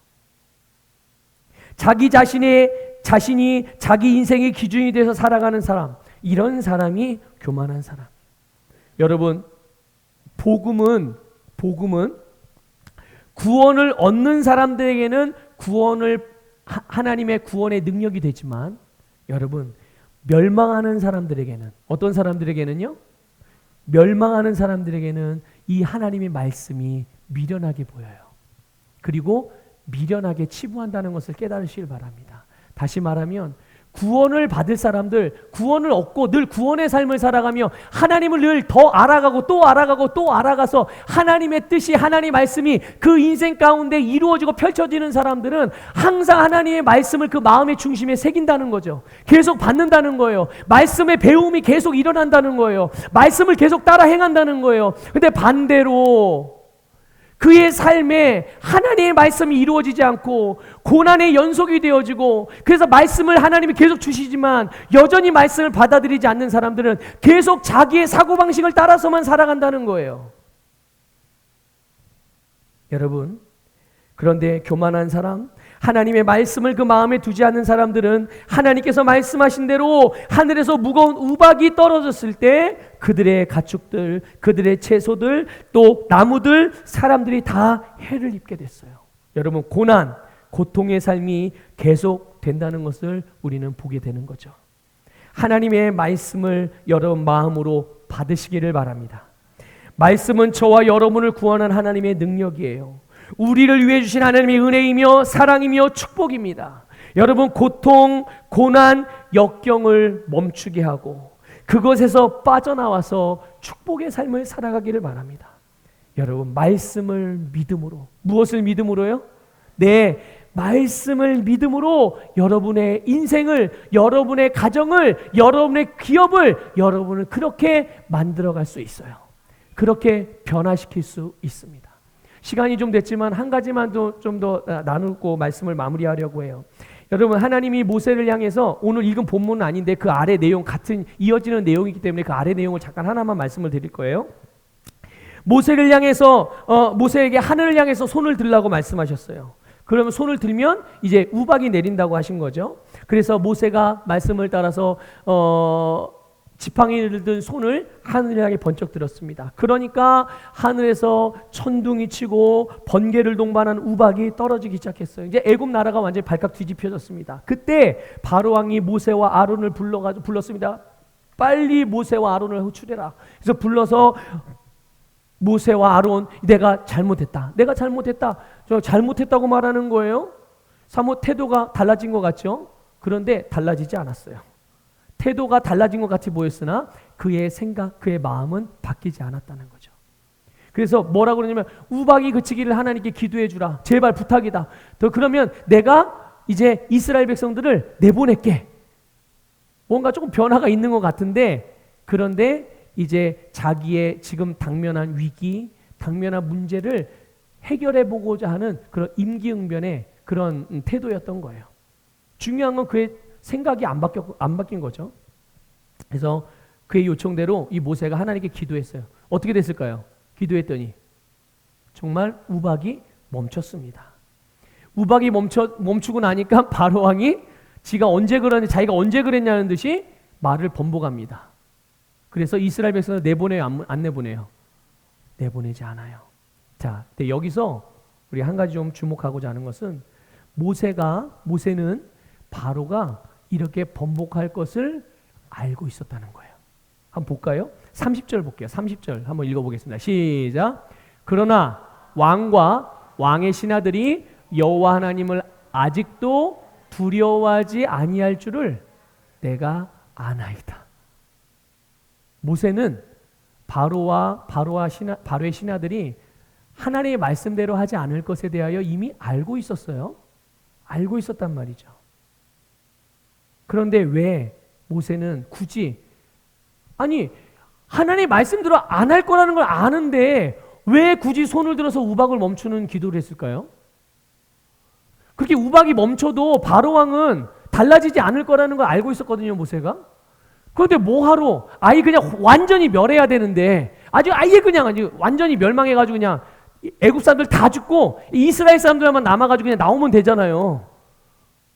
자기 자신이 자기 인생의 기준이 돼서 살아가는 사람, 이런 사람이 교만한 사람. 여러분, 복음은 구원을 얻는 사람들에게는 하나님의 구원의 능력이 되지만, 여러분, 멸망하는 사람들에게는, 어떤 사람들에게는요? 멸망하는 사람들에게는 이 하나님의 말씀이 미련하게 보여요. 그리고 미련하게 치부한다는 것을 깨달으시길 바랍니다. 다시 말하면 구원을 받을 사람들, 구원을 얻고 늘 구원의 삶을 살아가며 하나님을 늘 더 알아가고 또 알아가고 또 알아가서 하나님의 뜻이, 하나님의 말씀이 그 인생 가운데 이루어지고 펼쳐지는 사람들은 항상 하나님의 말씀을 그 마음의 중심에 새긴다는 거죠. 계속 받는다는 거예요. 말씀의 배움이 계속 일어난다는 거예요. 말씀을 계속 따라 행한다는 거예요. 근데 반대로 그의 삶에 하나님의 말씀이 이루어지지 않고 고난의 연속이 되어지고, 그래서 말씀을 하나님이 계속 주시지만 여전히 말씀을 받아들이지 않는 사람들은 계속 자기의 사고방식을 따라서만 살아간다는 거예요. 여러분, 그런데 교만한 사람, 하나님의 말씀을 그 마음에 두지 않는 사람들은 하나님께서 말씀하신 대로 하늘에서 무거운 우박이 떨어졌을 때 그들의 가축들, 그들의 채소들, 또 나무들, 사람들이 다 해를 입게 됐어요. 여러분, 고난, 고통의 삶이 계속 된다는 것을 우리는 보게 되는 거죠. 하나님의 말씀을 여러분 마음으로 받으시기를 바랍니다. 말씀은 저와 여러분을 구원한 하나님의 능력이에요. 우리를 위해 주신 하나님의 은혜이며 사랑이며 축복입니다. 여러분, 고통, 고난, 역경을 멈추게 하고 그것에서 빠져나와서 축복의 삶을 살아가기를 바랍니다. 여러분, 말씀을 믿음으로, 무엇을 믿음으로요? 네, 말씀을 믿음으로 여러분의 인생을, 여러분의 가정을, 여러분의 기업을 여러분을 그렇게 만들어갈 수 있어요. 그렇게 변화시킬 수 있습니다. 시간이 좀 됐지만 한 가지만 좀 더 나누고 말씀을 마무리하려고 해요. 여러분, 하나님이 모세를 향해서, 오늘 읽은 본문은 아닌데 그 아래 내용, 같은 이어지는 내용이기 때문에 그 아래 내용을 잠깐 하나만 말씀을 드릴 거예요. 모세를 향해서 모세에게 하늘을 향해서 손을 들라고 말씀하셨어요. 그러면 손을 들면 이제 우박이 내린다고 하신 거죠. 그래서 모세가 말씀을 따라서 지팡이를 든 손을 하늘을 향해 번쩍 들었습니다. 그러니까 하늘에서 천둥이 치고 번개를 동반한 우박이 떨어지기 시작했어요. 이제 애굽 나라가 완전히 발칵 뒤집혀졌습니다. 그때 바로 왕이 모세와 아론을 불렀습니다. 빨리 모세와 아론을 호출해라. 그래서 불러서 모세와 아론, 내가 잘못했다. 저 잘못했다고 말하는 거예요. 사뭇 태도가 달라진 것 같죠? 그런데 달라지지 않았어요. 태도가 달라진 것 같이 보였으나 그의 생각, 그의 마음은 바뀌지 않았다는 거죠. 그래서 뭐라고 그러냐면 우박이 그치기를 하나님께 기도해 주라. 제발 부탁이다. 그러면 내가 이제 이스라엘 백성들을 내보낼게. 뭔가 조금 변화가 있는 것 같은데, 그런데 이제 자기의 지금 당면한 위기, 당면한 문제를 해결해 보고자 하는 그런 임기응변의 그런 태도였던 거예요. 중요한 건 그의 생각이 안 바뀐 거죠. 그래서 그의 요청대로 이 모세가 하나님께 기도했어요. 어떻게 됐을까요? 기도했더니 정말 우박이 멈췄습니다. 우박이 멈추고 나니까 바로 왕이 자기가 언제 그랬냐는 듯이 말을 번복합니다. 그래서 이스라엘 백성을 내보내요, 안 내보내요? 내보내지 않아요. 자, 근데 여기서 우리 한 가지 좀 주목하고자 하는 것은 모세는 바로가 이렇게 번복할 것을 알고 있었다는 거예요. 한번 볼까요? 30절 볼게요. 30절 한번 읽어보겠습니다. 시작. 그러나 왕과 왕의 신하들이 여호와 하나님을 아직도 두려워하지 아니할 줄을 내가 아나이다. 모세는 바로의 신하들이 하나님의 말씀대로 하지 않을 것에 대하여 이미 알고 있었어요. 알고 있었단 말이죠. 그런데 왜 모세는 굳이 하나님의 말씀대로 안 할 거라는 걸 아는데 왜 굳이 손을 들어서 우박을 멈추는 기도를 했을까요? 그렇게 우박이 멈춰도 바로 왕은 달라지지 않을 거라는 걸 알고 있었거든요, 모세가. 그런데 뭐하러 그냥 완전히 멸해야 되는데 아예 그냥 완전히 멸망해가지고 그냥 애굽 사람들 다 죽고 이스라엘 사람들만 남아가지고 그냥 나오면 되잖아요.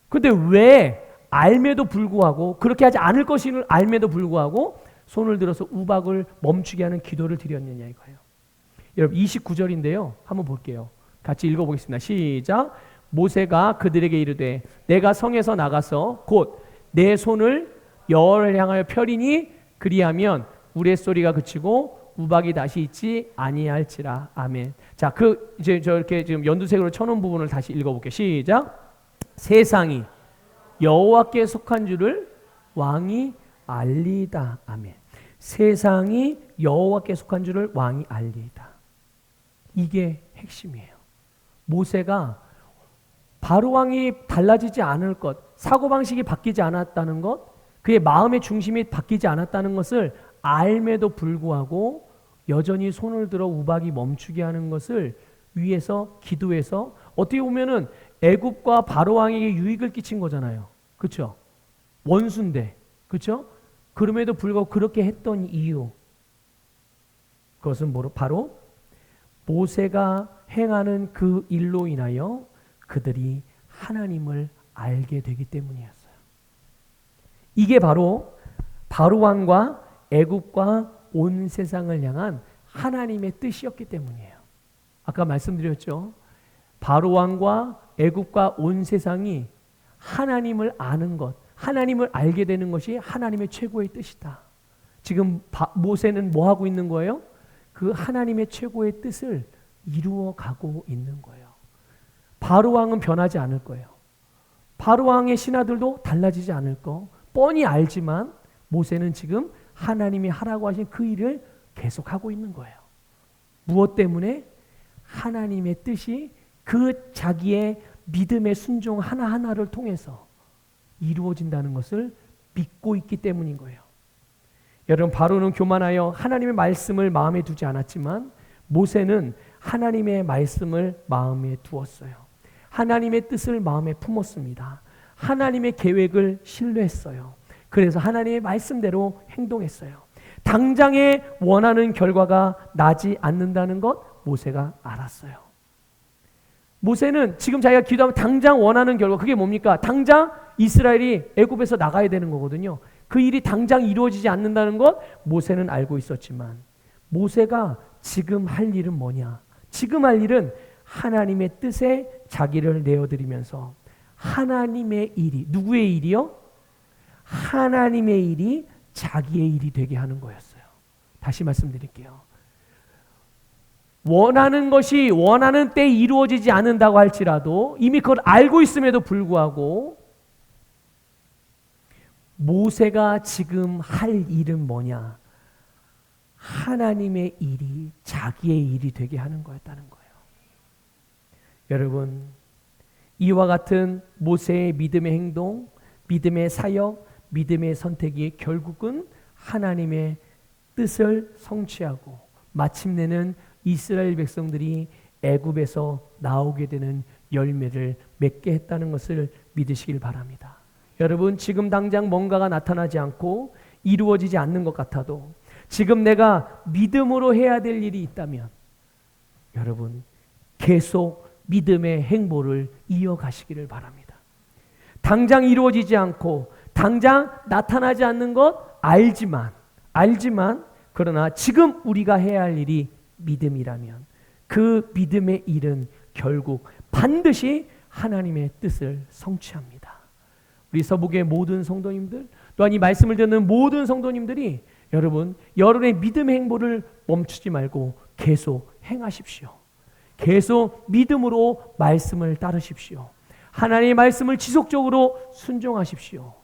그런데 왜 알매도 불구하고 그렇게 하지 않을 것임을 알매도 불구하고 손을 들어서 우박을 멈추게 하는 기도를 드렸느냐 이거예요. 여러분 29절인데요. 한번 볼게요. 같이 읽어보겠습니다. 시작. 모세가 그들에게 이르되 내가 성에서 나가서 곧 내 손을 여호와를 향하여 펴리니 그리하면 우레소리가 그치고 우박이 다시 있지 아니할지라. 아멘. 자, 이제 저렇게 지금 연두색으로 쳐놓은 부분을 다시 읽어볼게요. 시작. 세상이 여호와께 속한 줄을 왕이 알리다. 아멘. 세상이 여호와께 속한 줄을 왕이 알리다. 이게 핵심이에요. 모세가 바로 왕이 달라지지 않을 것, 사고방식이 바뀌지 않았다는 것, 그의 마음의 중심이 바뀌지 않았다는 것을 알매도 불구하고 여전히 손을 들어 우박이 멈추게 하는 것을 위해서 기도해서 어떻게 보면은 애굽과 바로 왕에게 유익을 끼친 거잖아요. 그렇죠? 원수인데, 그렇죠? 그럼에도 불구하고 그렇게 했던 이유, 그것은 바로 모세가 행하는 그 일로 인하여 그들이 하나님을 알게 되기 때문이었어요. 이게 바로 왕과 애굽과 온 세상을 향한 하나님의 뜻이었기 때문이에요. 아까 말씀드렸죠. 바로 왕과 애굽과 온 세상이 하나님을 아는 것, 하나님을 알게 되는 것이 하나님의 최고의 뜻이다. 지금 모세는 뭐 하고 있는 거예요? 그 하나님의 최고의 뜻을 이루어 가고 있는 거예요. 바로 왕은 변하지 않을 거예요. 바로 왕의 신하들도 달라지지 않을 거 뻔히 알지만 모세는 지금 하나님이 하라고 하신 그 일을 계속하고 있는 거예요. 무엇 때문에? 하나님의 뜻이 그 자기의 믿음의 순종 하나하나를 통해서 이루어진다는 것을 믿고 있기 때문인 거예요. 여러분, 바로는 교만하여 하나님의 말씀을 마음에 두지 않았지만 모세는 하나님의 말씀을 마음에 두었어요. 하나님의 뜻을 마음에 품었습니다. 하나님의 계획을 신뢰했어요. 그래서 하나님의 말씀대로 행동했어요. 당장에 원하는 결과가 나지 않는다는 것 모세가 알았어요. 모세는 지금 자기가 기도하면 당장 원하는 결과, 그게 뭡니까? 당장 이스라엘이 애굽에서 나가야 되는 거거든요. 그 일이 당장 이루어지지 않는다는 것 모세는 알고 있었지만 모세가 지금 할 일은 뭐냐? 지금 할 일은 하나님의 뜻에 자기를 내어드리면서 하나님의 일이, 누구의 일이요? 하나님의 일이 자기의 일이 되게 하는 거였어요. 다시 말씀드릴게요. 원하는 것이 원하는 때에 이루어지지 않는다고 할지라도 이미 그걸 알고 있음에도 불구하고 모세가 지금 할 일은 뭐냐? 하나님의 일이 자기의 일이 되게 하는 거였다는 거예요. 여러분, 이와 같은 모세의 믿음의 행동, 믿음의 사역, 믿음의 선택이 결국은 하나님의 뜻을 성취하고 마침내는 이스라엘 백성들이 애굽에서 나오게 되는 열매를 맺게 했다는 것을 믿으시길 바랍니다. 여러분, 지금 당장 뭔가가 나타나지 않고 이루어지지 않는 것 같아도 지금 내가 믿음으로 해야 될 일이 있다면 여러분 계속 믿음의 행보를 이어가시기를 바랍니다. 당장 이루어지지 않고 당장 나타나지 않는 것 알지만 그러나 지금 우리가 해야 할 일이 믿음이라면 그 믿음의 일은 결국 반드시 하나님의 뜻을 성취합니다. 우리 서북의 모든 성도님들, 또한 이 말씀을 듣는 모든 성도님들이 여러분, 여러분의 믿음의 행보를 멈추지 말고 계속 행하십시오. 계속 믿음으로 말씀을 따르십시오. 하나님의 말씀을 지속적으로 순종하십시오.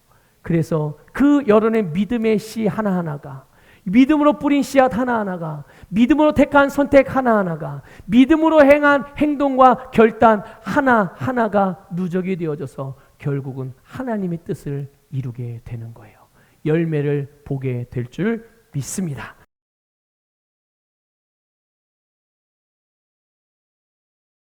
그래서 그 여러분의 믿음의 씨 하나하나가, 믿음으로 뿌린 씨앗 하나하나가, 믿음으로 택한 선택 하나하나가, 믿음으로 행한 행동과 결단 하나하나가 누적이 되어져서 결국은 하나님의 뜻을 이루게 되는 거예요. 열매를 보게 될 줄 믿습니다.